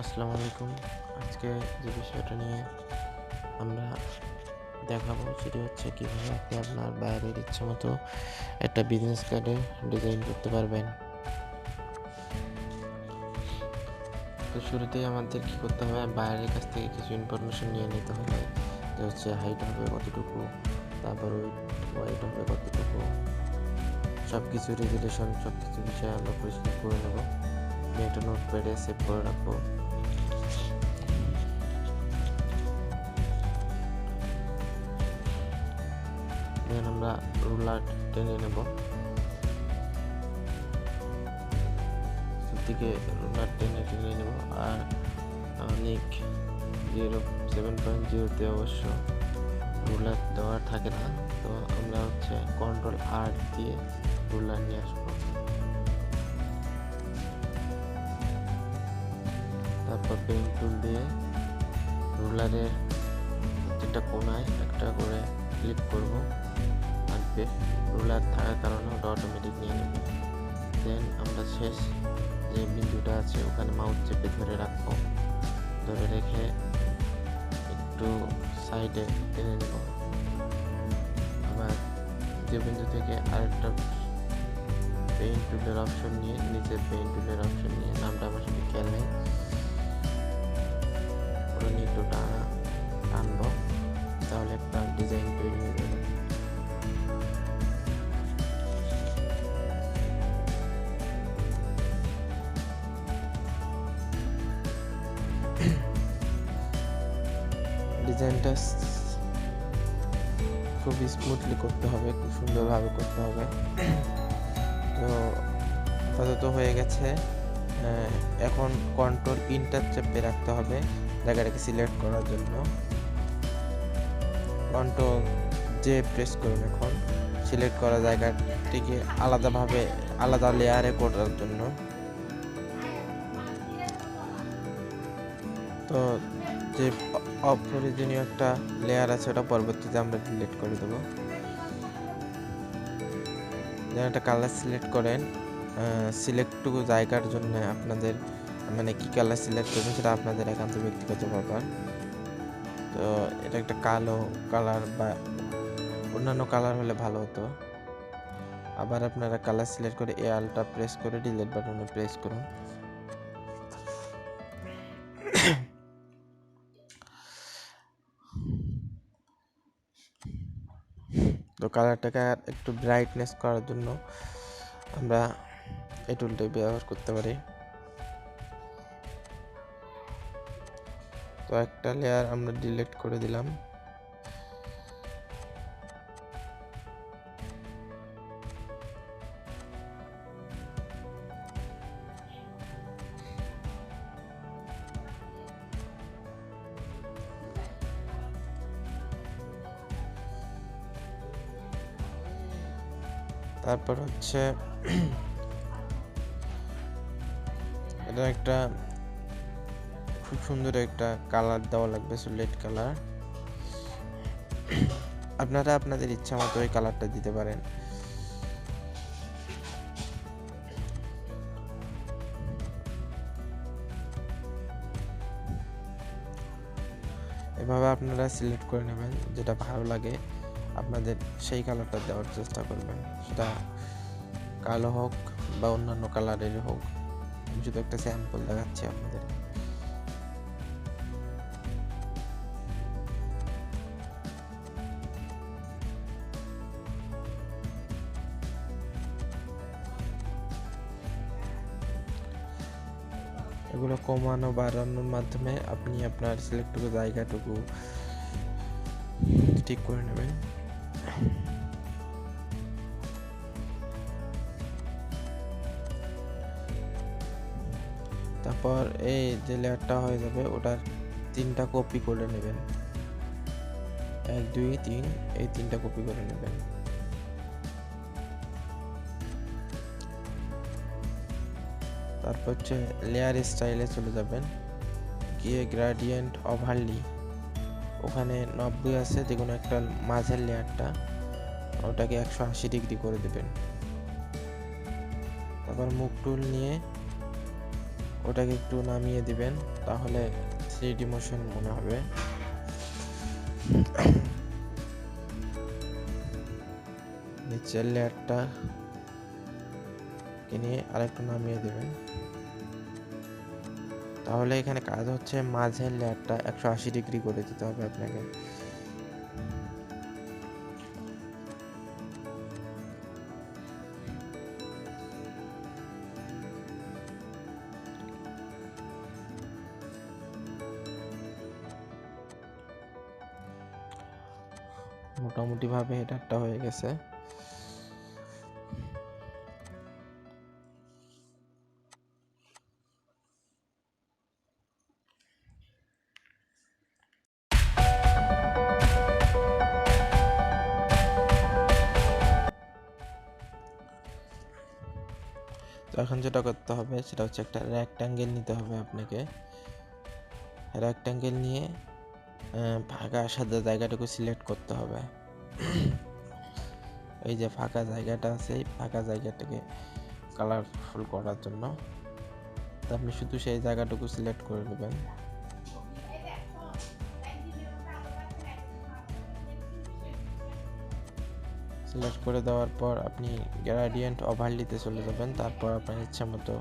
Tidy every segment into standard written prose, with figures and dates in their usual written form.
আসসালামু আলাইকুম। আজকে যে বিষয়টা নিয়ে আমরা দেখাবো সেটি হচ্ছে কীভাবে আপনি আপনার বাইরের ইচ্ছা মতো একটা বিজনেস কার্ডে ডিজাইন করতে পারবেন। তো শুরুতেই আমাদের কী করতে হবে, বাইরের কাছ থেকে কিছু ইনফরমেশন নিয়ে নিতে হবে। যে হচ্ছে হাইট হবে কতটুকু, তারপর ওয়েট হবে কতটুকু, সব কিছু রেজুলেশন, সব কিছু বিষয়ে আমরা পরিষ্কার করে নেব। আমি একটা নোটপ্যাডে সেভ করে রাখবো। দেন আমরা রুলার টেনে নেব, দিকে রুলার টেনে নেব। আর অনেক 7.0-তে অবশ্য রুলার দেওয়া থাকে না, তো আমরা হচ্ছে Ctrl+R দিয়ে রুলার নিয়ে আসবো। তারপর পেন টুল দিয়ে রুলারের প্রত্যেকটা কোণায় একটা করে ক্লিক করব। আর রুলার থাকার কারণে ওটা অটোমেটিক নিয়ে নেবে। দেন আমরা শেষ যে বিন্দুটা আছে ওখানে মাউস চেপে ধরে রাখবো, ধরে রেখে একটু সাইডে টেনে নেব। আবার যে বিন্দু থেকে আরেকটা পেইন্ট টুলের অপশন নিয়ে, নিচে পেইন্ট টুলের অপশন নিয়ে, নামটা আমার সাথে খেয়াল নেই, ওটা নিয়ে একটু টানবো, তাহলে একটা ডিজাইন তৈরি হয়ে যাবে। ডিজাইনটা খুব স্মুথলি করতে হবে, খুব সুন্দরভাবে করতে হবে। তো আপাতত হয়ে গেছে। এখন কন্ট্রোল ইন্টার চেপে রাখতে হবে জায়গাটাকে সিলেক্ট করার জন্য। কন্ট্রোল যে প্রেস করুন এখন সিলেক্ট করা জায়গাটিকে আলাদাভাবে আলাদা লেয়ারে করার জন্য। তো যে অপ্রয়োজনীয় একটা লেয়ার আছে ওটা পরবর্তীতে আমরা ডিলিট করে দেবো। যেন একটা কালার সিলেক্ট করেন, সিলেক্টটুকু জায়গার জন্য আপনাদের মানে কি কালার সিলেক্ট করবেন সেটা আপনাদের একান্ত ব্যক্তিগত ব্যাপার। তো এটা একটা কালো কালার বা অন্যান্য কালার হলে ভালো হতো। আবার আপনারা কালার সিলেক্ট করে আলটা প্রেস করে ডিলিট বাটনে প্রেস করুন। তো কালারটাকে একটু ব্রাইটনেস করার জন্য আমরা এই টুলটা ব্যবহার করতে পারি। তো একটা লেয়ার আমরা ডিলিট করে দিলাম। তারপর হচ্ছে এটা একটা খুব সুন্দর একটা কালার দেওয়া লাগবে, সোলিড কালার। আপনারা আপনাদের ইচ্ছা মতো ওই কালারটা দিতে পারেন। এভাবে আপনারা সিলেক্ট করে নেবেন, যেটা ভালো লাগে আপনাদের সেই কালারটা দেওয়ার চেষ্টা করবেন, সেটা কালো হোক বা অন্যান্য কালারের হোক। আমি শুধু একটা স্যাম্পল দেখাচ্ছি আপনাদের। এগুলো কমানো বাড়ানোর মাধ্যমে আপনি আপনার সিলেক্টটুকু জায়গাটুকু ঠিক করে নেবেন। তারপর এই যে লেয়ারটা হয়ে যাবে ওটার 3টা কপি করে নেবেন, 1 2 3 এই 3টা কপি করে নেবেন। তারপর হচ্ছে লেয়ার স্টাইলে চলে যাবেন, গিয়ে গ্রেডিয়েন্ট ওভারলি ওখানে 90 আছে, যে কোনো একটা মাঝের লেয়ারটা ওটাকে 180 ডিগ্রি করে দেবেন। তারপর মুভ টুল নিয়ে ওটাকে একটু নামিয়ে দিবেন, তাহলে 3D মোশন মনে হবে। নিচের লেয়ারটা নিয়ে আরেকটু নামিয়ে দেবেন। তাহলে এখানে কাজ হচ্ছে মাঝের লেয়ারটা 180 ডিগ্রি করে দিতে হবে আপনাকে। মোটামুটি ভাবে হেডারটা হয়ে গেছে। তো এখন যেটা করতে হবে সেটা হচ্ছে একটা রেক্ট্যাঙ্গেল নিতে হবে আপনাকে। রেক্ট্যাঙ্গেল নিয়ে ফাঁকা সাদা জায়গাটুকু সিলেক্ট করতে হবে। এই যে ফাঁকা জায়গাটা আছে, এই ফাঁকা জায়গাটাকে কালারফুল করার জন্য তো আপনি শুধু সেই জায়গাটুকু সিলেক্ট করে নেবেন। সিলেক্ট করে দেওয়ার পর আপনি গ্রেডিয়েন্ট ওভারলিতে চলে যাবেন, তারপর আপনার ইচ্ছা মতো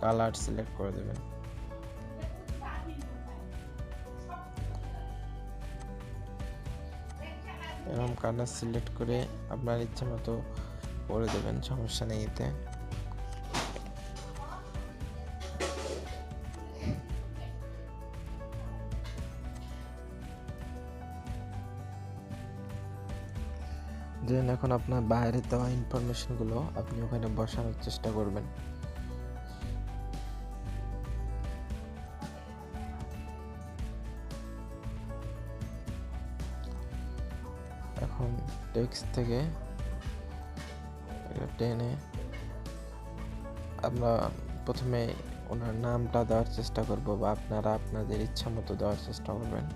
কালার সিলেক্ট করে দেবেন। এরকম কালার সিলেক্ট করে আপনার ইচ্ছা মতো করে দেবেন, সমস্যা নেই এতে। দেন এখন আপনার বাইরে দেওয়া ইনফরমেশনগুলো আপনি ওখানে বসানোর চেষ্টা করবেন। এখন টেক্সট থেকে টেনে আমরা প্রথমে ওনার নামটা দেওয়ার চেষ্টা করব, বা আপনারা আপনাদের ইচ্ছা মতো দেওয়ার চেষ্টা করবেন।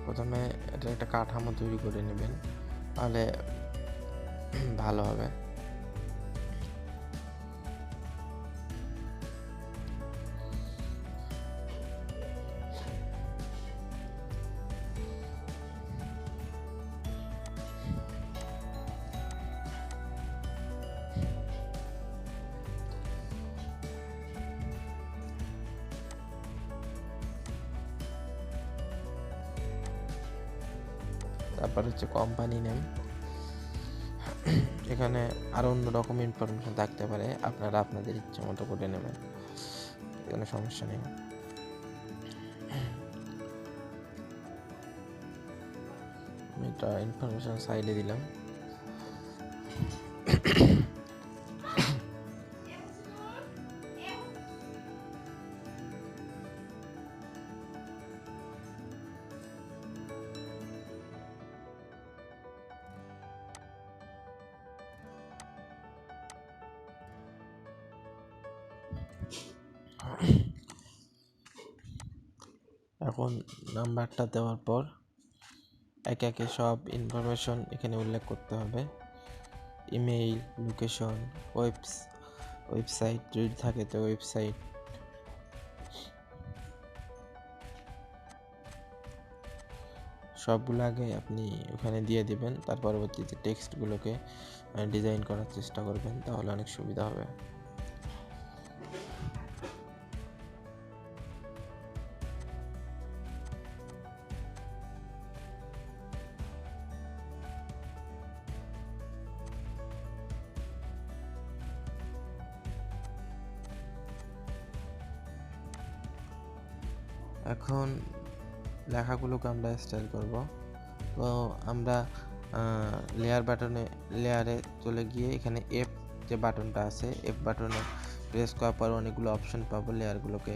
প্রথমে এটা একটা কাঠামো তৈরি করে নেবেন, তাহলে ভালো হবে। তারপর হচ্ছে কোম্পানি নেম। এখানে আরো অন্য রকম ইনফরমেশন থাকতে পারে, আপনারা আপনাদের ইচ্ছা মতো করে নেবেন, কোনো সমস্যা নেই। এটা ইনফরমেশন সাইডে দিলাম। এখন নাম্বারটা দেওয়ার পর একে একে সব ইনফরমেশন এখানে উল্লেখ করতে হবে। ইমেইল, লোকেশন, ওয়েবসাইট যদি থাকে তো ওয়েবসাইট, সবগুলো আগে আপনি ওখানে দিয়ে দিবেন। তার পরবর্তীতে টেক্সটগুলোকে ডিজাইন করার চেষ্টা করবেন, তাহলে অনেক সুবিধা হবে। এখন লেখাগুলোকে আমরা স্টাইল করব। তো আমরা লেয়ারে চলে গিয়ে এখানে এফ যে বাটনটা আছে, এফ বাটনে প্রেস করার পর অনেকগুলো অপশন পাবো লেয়ারগুলোকে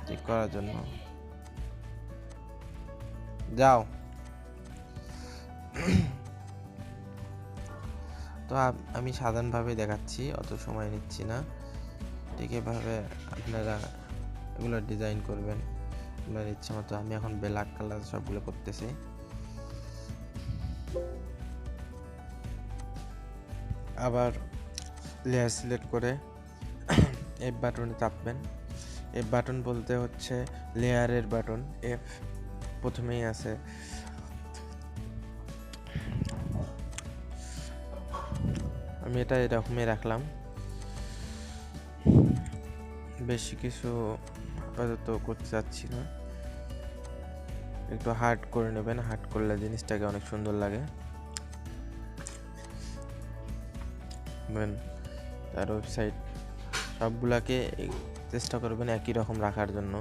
চেক করার জন্য। যাও। তো আমি সাধারণভাবে দেখাচ্ছি, অত সময় নিচ্ছি না। ঠিক এভাবে আপনারা এগুলো ডিজাইন করবেন আপনার ইচ্ছা মতো। আমি এখন ব্ল্যাক কালার সবগুলো করতেছি। আবার লেয়ার সিলেক্ট করে এফ বাটনে চাপবেন। এফ বাটন বলতে হচ্ছে লেয়ারের বাটন, এফ প্রথমেই আছে। আমি এটা এরকমই রাখলাম, বেশি কিছু আপাতত করতে চাচ্ছি না। একটু হার্ড করে নেবেন, হার্ড করলে জিনিসটাকে অনেক সুন্দর লাগে। তার ওয়েবসাইট সবগুলাকে চেষ্টা করবেন একই রকম রাখার জন্য।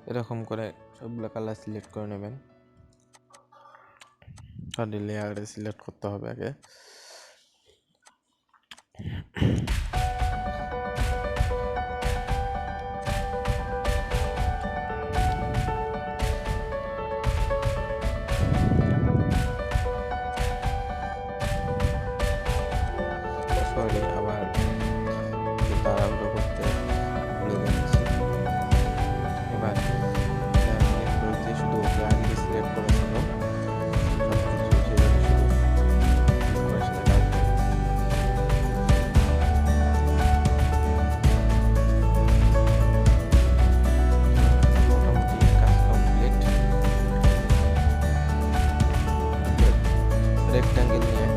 এরকম করে সবগুলো কালার সিলেক্ট করে নেবেন। সরি, লেয়ারে সিলেক্ট করতে হবে আগে। সরি, আবার তাড়াহুড়ো করতে ভুলে যাচ্ছি। এবার বলতে শুধু ওকে আগে সিলেক্ট করেছিল, সবকিছু সেভাবে শুধু করে সাথে রাখবে। মোটামুটি কাজ কমপ্লিট। রেক্ট্যাঙ্গেল নিয়ে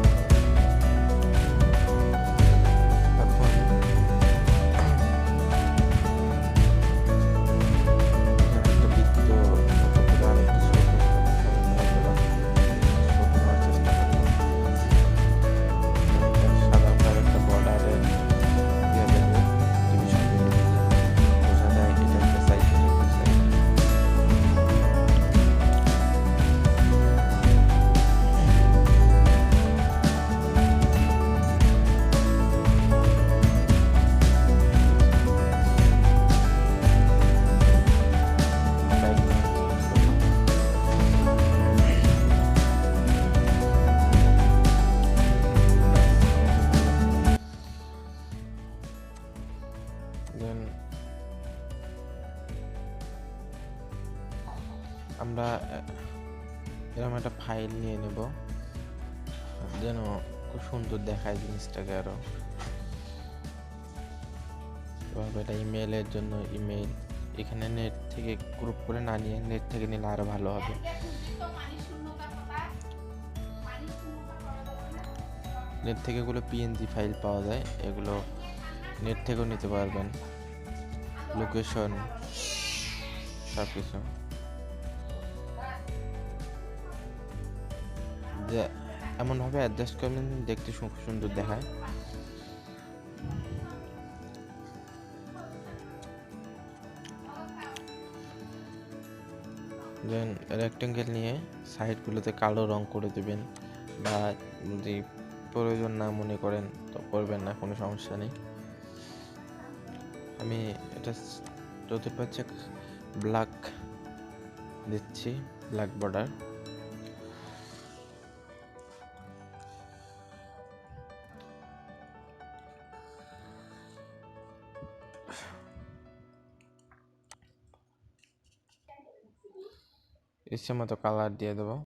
আমরা এরকম একটা ফাইল নিয়ে নেব, যেন খুব সুন্দর দেখায় জিনিসটাকে আরো। এভাবে এটা ইমেইলের জন্য ইমেইল, এখানে নেট থেকে গ্রুপ করে না নিয়ে নেট থেকে নিলে আরো ভালো হবে। নেট থেকে এগুলো পিএনজি ফাইল পাওয়া যায়, এগুলো নেট থেকেও নিতে পারবেন, লোকেশন সব কিছু। যে এমনভাবে অ্যাডজাস্ট করবেন দেখতে সুন্দর দেখায়। দেন রেক্টেঙ্গেল নিয়ে সাইডগুলোতে কালো রং করে দেবেন, বা যদি প্রয়োজন না মনে করেন তো করবেন না, কোনো সমস্যা নেই। আমি এটা চতুর্পাশে ব্ল্যাক দিচ্ছি, ব্ল্যাক বর্ডার। ইচ্ছে মতো কালার দিয়ে দেবো।